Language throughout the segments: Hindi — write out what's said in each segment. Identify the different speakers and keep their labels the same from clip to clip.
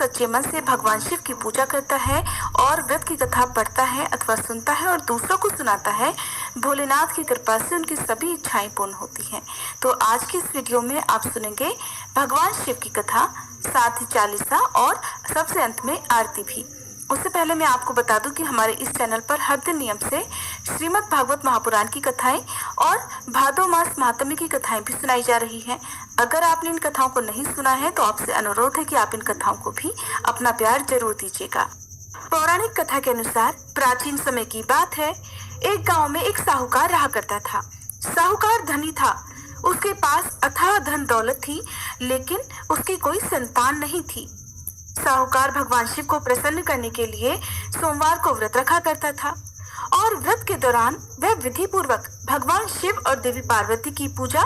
Speaker 1: सच्चे मन से भगवान शिव की पूजा करता है और व्रत की कथा पढ़ता है अथवा सुनता है और दूसरों को सुनाता है, भोलेनाथ की कृपा से उनकी सभी इच्छाएं पूर्ण होती हैं। तो आज की इस वीडियो में आप सुनेंगे भगवान शिव की कथा, साथ ही चालीसा और सबसे अंत में आरती भी। उससे पहले मैं आपको बता दूं कि हमारे इस चैनल पर हर दिन नियम से श्रीमद् भागवत महापुराण की कथाएं और भादो मास महात्म्य की कथाएं भी सुनाई जा रही हैं। अगर आपने इन कथाओं को नहीं सुना है तो आपसे अनुरोध है कि आप इन कथाओं को भी अपना प्यार जरूर दीजिएगा। पौराणिक कथा के अनुसार प्राचीन समय की बात है। एक गांव में एक साहूकार रहा करता था। साहूकार धनी था, उसके पास अथाह धन दौलत थी, लेकिन उसकी कोई संतान नहीं थी। साहूकार भगवान शिव को प्रसन्न करने के लिए सोमवार को व्रत रखा करता था और व्रत के दौरान वह विधि पूर्वक भगवान शिव और देवी पार्वती की पूजा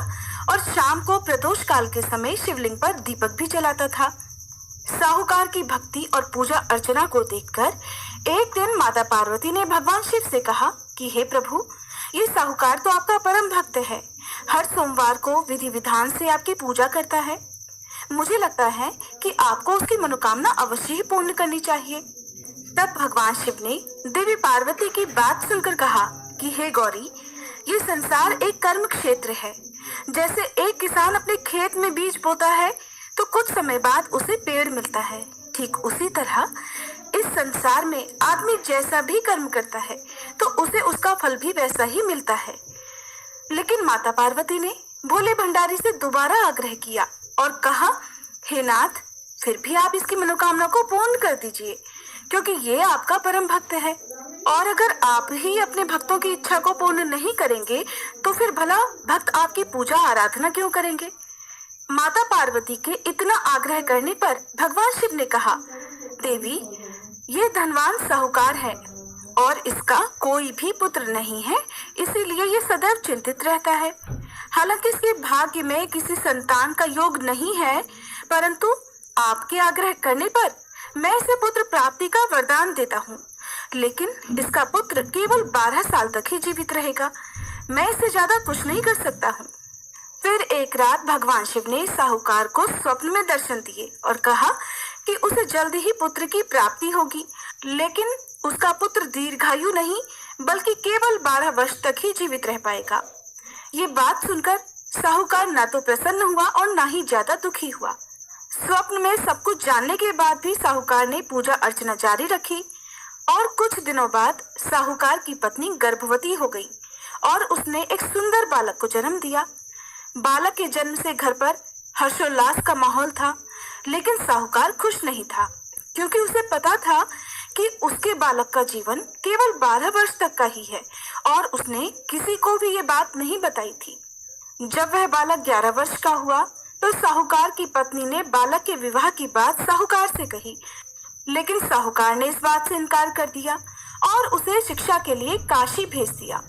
Speaker 1: और शाम को प्रदोष काल के समय शिवलिंग पर दीपक भी जलाता था। साहूकार की भक्ति और पूजा अर्चना को देखकर एक दिन माता पार्वती ने भगवान शिव से कहा कि हे प्रभु, ये साहूकार तो आपका परम भक्त है, हर सोमवार को विधि विधान से आपकी पूजा करता है। मुझे लगता है कि आपको उसकी मनोकामना अवश्य ही पूर्ण करनी चाहिए। तब भगवान शिव ने देवी पार्वती की बात सुनकर कहा कि हे गौरी, ये संसार एक कर्म क्षेत्र है। जैसे एक किसान अपने खेत में बीज बोता है तो कुछ समय बाद उसे पेड़ मिलता है, ठीक उसी तरह इस संसार में आदमी जैसा भी कर्म करता है तो उसे उसका फल भी वैसा ही मिलता है। लेकिन माता पार्वती ने भोले भंडारी से दोबारा आग्रह किया और कहा, हे नाथ, फिर भी आप इसकी मनोकामना को पूर्ण कर दीजिए, क्योंकि ये आपका परम भक्त है और अगर आप ही अपने भक्तों की इच्छा को पूर्ण नहीं करेंगे तो फिर भला भक्त आपकी पूजा आराधना क्यों करेंगे। माता पार्वती के इतना आग्रह करने पर भगवान शिव ने कहा, देवी, ये धनवान साहूकार है और इसका कोई भी पुत्र नहीं है, इसीलिए ये सदैव चिंतित रहता है। हालांकि इसके भाग्य में किसी संतान का योग नहीं है, परंतु आपके आग्रह करने पर मैं इसे पुत्र प्राप्ति का वरदान देता हूँ। लेकिन इसका पुत्र केवल 12 साल तक ही जीवित रहेगा, मैं इससे ज्यादा कुछ नहीं कर सकता हूँ। फिर एक रात भगवान शिव ने साहूकार को स्वप्न में दर्शन दिए और कहा कि उसे जल्द ही पुत्र की प्राप्ति होगी, लेकिन उसका पुत्र दीर्घायु नहीं बल्कि केवल 12 वर्ष तक ही जीवित रह पाएगा। ये बात सुनकर साहूकार ना तो प्रसन्न हुआ और ना ही ज्यादा दुखी हुआ। स्वप्न में सब कुछ जानने के बाद भी साहूकार ने पूजा अर्चना जारी रखी और कुछ दिनों बाद साहूकार की पत्नी गर्भवती हो गई और उसने एक सुंदर बालक को जन्म दिया। बालक के जन्म से घर पर हर्षोल्लास का माहौल था, लेकिन साहूकार खुश नहीं था, क्योंकि उसे पता था कि उसके बालक का जीवन केवल 12 वर्ष तक का ही है और उसने किसी को भी ये बात नहीं बताई थी। जब वह बालक 11 वर्ष का हुआ तो साहूकार की पत्नी ने बालक के विवाह की बात साहूकार से कही, लेकिन साहूकार ने इस बात से इनकार कर दिया और उसे शिक्षा के लिए काशी भेज दिया।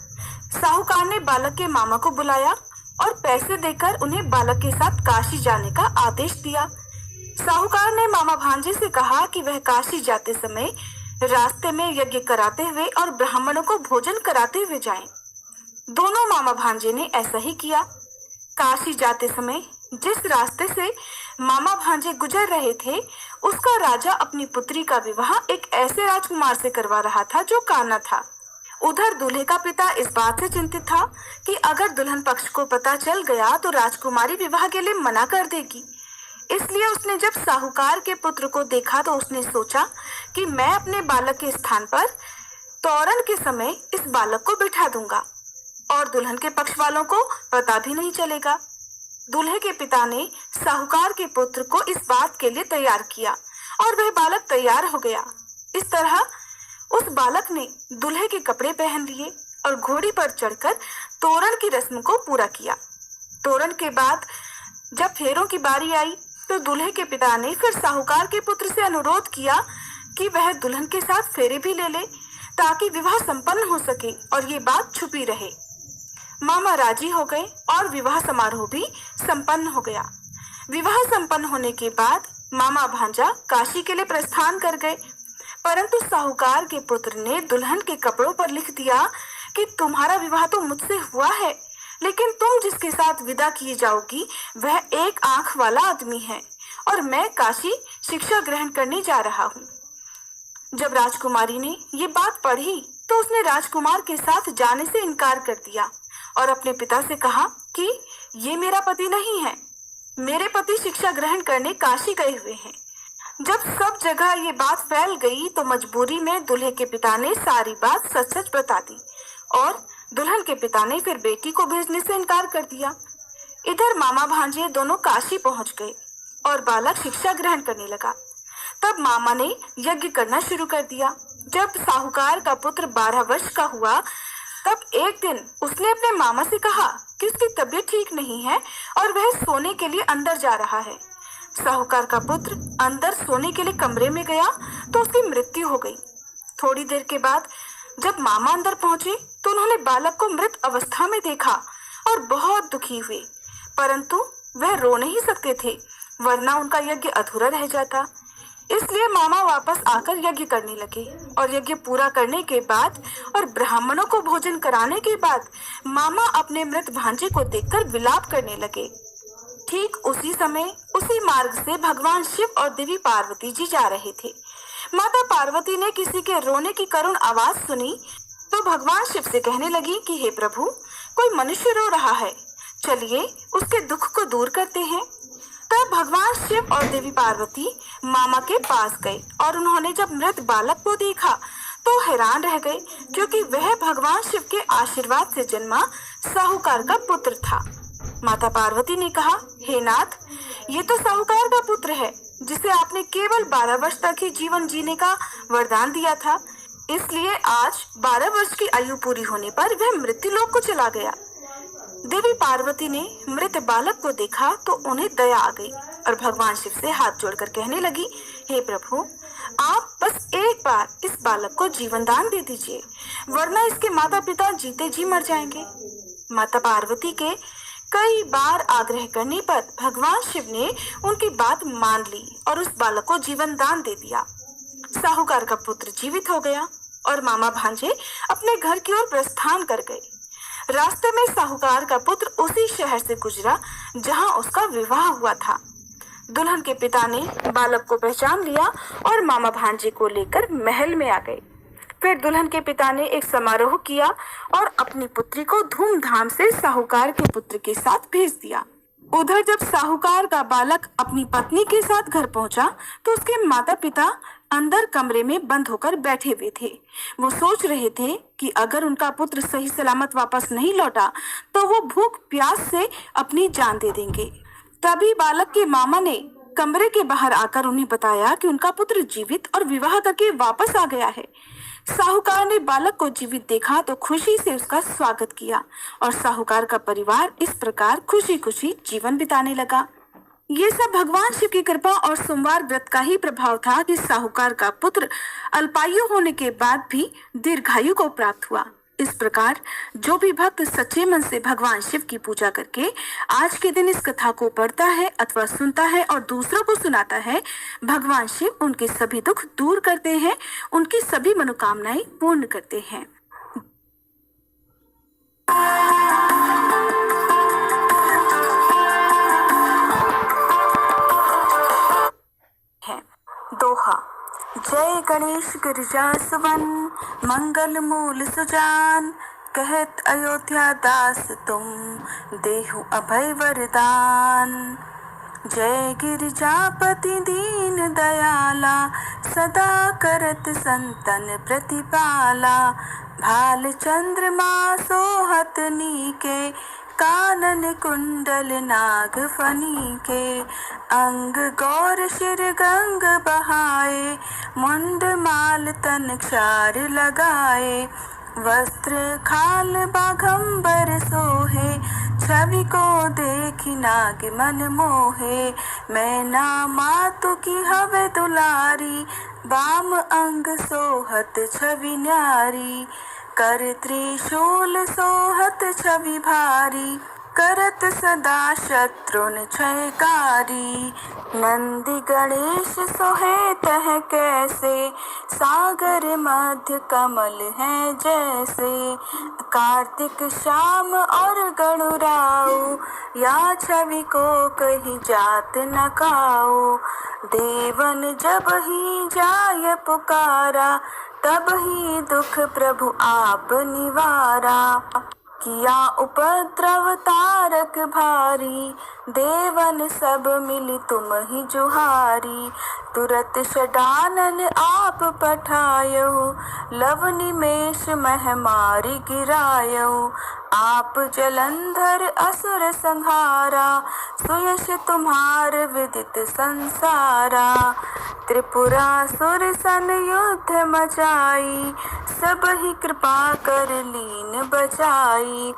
Speaker 1: साहूकार ने बालक के मामा को बुलाया और पैसे देकर उन्हें बालक के साथ काशी जाने का आदेश दिया। साहूकार ने मामा भांजे से कहा कि वह काशी जाते समय रास्ते में यज्ञ कराते हुए और ब्राह्मणों को भोजन कराते हुए जाएं। दोनों मामा भांजे ने ऐसा ही किया। काशी जाते समय जिस रास्ते से मामा भांजे गुजर रहे थे, उसका राजा अपनी पुत्री का विवाह एक ऐसे राजकुमार से करवा रहा था जो काना था। उधर दूल्हे का पिता इस बात से चिंतित था कि अगर दुल्हन पक्ष को पता चल गया तो राजकुमारी विवाह के लिए मना कर देगी। इसलिए उसने जब साहूकार के पुत्र को देखा तो उसने सोचा कि मैं अपने बालक के स्थान पर तोरण के समय इस बालक को बिठा दूंगा और दुल्हन के पक्ष वालों को पता भी नहीं चलेगा। दूल्हे के पिता ने साहूकार के पुत्र को इस बात के लिए तैयार किया और वह बालक तैयार हो गया। इस तरह उस बालक ने दूल्हे के कपड़े पहन लिए और घोड़ी पर चढ़कर तोरण की रस्म को पूरा किया। तोरण के बाद जब फेरों की बारी आई तो दूल्हे के पिता ने फिर साहूकार के पुत्र से अनुरोध किया कि वह दुल्हन के साथ फेरे भी ले ले, ताकि विवाह संपन्न हो सके और ये बात छुपी रहे। मामा राजी हो गए और विवाह समारोह भी संपन्न हो गया। विवाह संपन्न होने के बाद मामा भांजा काशी के लिए प्रस्थान कर गए, परंतु साहूकार के पुत्र ने दुल्हन के कपड़ों पर लिख दिया कि तुम्हारा विवाह तो मुझसे हुआ है, लेकिन तुम जिसके साथ विदा किए जाओगी वह एक आंख वाला आदमी है और मैं काशी शिक्षा ग्रहण करने जा रहा हूँ। जब राजकुमारी ने ये बात पढ़ी तो उसने राजकुमार के साथ जाने से इनकार कर दिया और अपने पिता से कहा कि ये मेरा पति नहीं है, मेरे पति शिक्षा ग्रहण करने काशी गए हुए हैं। जब सब जगह ये बात फैल गई तो मजबूरी में दूल्हे के पिता ने सारी बात सच सच बता दी और दुल्हन के पिता ने फिर बेटी को भेजने से इनकार कर दिया। इधर मामा भांजे दोनों काशी पहुंच गए और बालक शिक्षा ग्रहण करने लगा। तब मामा ने यज्ञ करना शुरू कर दिया। जब साहूकार का पुत्र 12 वर्ष का हुआ तब एक दिन उसने अपने मामा से कहा कि उसकी तबीयत ठीक नहीं है और वह सोने के लिए अंदर जा रहा है। साहूकार का पुत्र अंदर सोने के लिए कमरे में गया तो उसकी मृत्यु हो गई। थोड़ी देर के बाद जब मामा अंदर पहुंचे तो उन्होंने बालक को मृत अवस्था में देखा और बहुत दुखी हुए, परंतु वह रो नहीं सकते थे वरना उनका यज्ञ अधूरा रह जाता। इसलिए मामा वापस आकर यज्ञ करने लगे और यज्ञ पूरा करने के बाद और ब्राह्मणों को भोजन कराने के बाद मामा अपने मृत भांजे को देखकर विलाप करने लगे। ठीक उसी समय उसी मार्ग से भगवान शिव और देवी पार्वती जी जा रहे थे। माता पार्वती ने किसी के रोने की करुण आवाज सुनी तो भगवान शिव से कहने लगी कि हे प्रभु, कोई मनुष्य रो रहा है, चलिए उसके दुख को दूर करते हैं। तब भगवान शिव और देवी पार्वती मामा के पास गए और उन्होंने जब मृत बालक को देखा तो हैरान रह गए, क्योंकि वह भगवान शिव के आशीर्वाद से जन्मा साहूकार का पुत्र था। माता पार्वती ने कहा, हे नाथ, ये तो साहूकार का पुत्र है जिसे आपने केवल 12 वर्ष तक ही जीवन जीने का वरदान दिया था, इसलिए आज 12 वर्ष की आयु पूरी होने पर वह मृत्युलोक को चला गया। देवी पार्वती ने मृत बालक को देखा तो उन्हें दया आ गई और भगवान शिव से हाथ जोड़कर कहने लगी, हे प्रभु, आप बस एक बार इस बालक को जीवन दान दे दीजिए, वरना इसके माता पिता जीते जी मर जाएंगे। माता पार्वती के कई बार आग्रह करने पर भगवान शिव ने उनकी बात मान ली और उस बालक को जीवन दान दे दिया। साहूकार का पुत्र जीवित हो गया और मामा भांजे अपने घर की ओर प्रस्थान कर गए। रास्ते में साहूकार का पुत्र उसी शहर से गुजरा जहां उसका विवाह हुआ था। दुल्हन के पिता ने बालक को पहचान लिया और मामा भांजे को लेकर महल में आ गए। फिर दुल्हन के पिता ने एक समारोह किया और अपनी पुत्री को धूमधाम से साहूकार के पुत्र के साथ भेज दिया। उधर जब साहूकार का बालक अपनी पत्नी के साथ घर पहुंचा तो उसके माता पिता अंदर कमरे में बंद होकर बैठे हुए थे। वो सोच रहे थे कि अगर उनका पुत्र सही सलामत वापस नहीं लौटा तो वो भूख प्यास से अपनी जान दे देंगे। तभी बालक के मामा ने कमरे के बाहर आकर उन्हें बताया कि उनका पुत्र जीवित और विवाह करके वापस आ गया है। साहूकार ने बालक को जीवित देखा तो खुशी से उसका स्वागत किया और साहूकार का परिवार इस प्रकार खुशी खुशी जीवन बिताने लगा। ये सब भगवान शिव की कृपा और सोमवार व्रत का ही प्रभाव था कि साहूकार का पुत्र अल्पायु होने के बाद भी दीर्घायु को प्राप्त हुआ। इस प्रकार जो भी भक्त सच्चे मन से भगवान शिव की पूजा करके आज के दिन इस कथा को पढ़ता है अथवा सुनता है और दूसरों को सुनाता है, भगवान शिव उनके सभी दुख दूर करते हैं, उनकी सभी मनोकामनाएं पूर्ण करते हैं। दोहा। जय गणेश गिरिजा सुवन, मंगल मूल सुजान, कहत अयोध्या दास तुम, देहु अभय वरदान। जय गिरिजापति दीन दयाला, सदा करत संतन प्रतिपाला। भाल चंद्रमा सोहत नीके, कानन कुंडल नाग फनी के। अंग गौर शिर गंग बहाए, मुंड माल तन क्षार लगाए। वस्त्र खाल बाघंबर सोहे, छवि को देखी नाग मन मोहे। मैना मातु की हवे दुलारी, बाम अंग सोहत छवि न्यारी। कर त्रिशूल सोहत छवि भारी, करत सदा शत्रुन क्षयकारी। नंदी गणेश सोहे तह कैसे, सागर मध्य कमल है जैसे। कार्तिक श्याम और गणुराऊ, या छवि को कही जात न काऊ। देवन जब ही जाय पुकारा, तब ही दुख प्रभु आप निवारा। किया उपद्रव तारक भारी, देवन सब मिली तुम ही जुहारी। तुरत षडानन आप पठायऊ, लव निमेष मह मारी गिरायऊ। आप जलंधर असुर संहारा, सुयश तुम्हार विदित संसारा। त्रिपुरासुर सन युद्ध मचाई, सब ही कृपा कर लीन बचाई।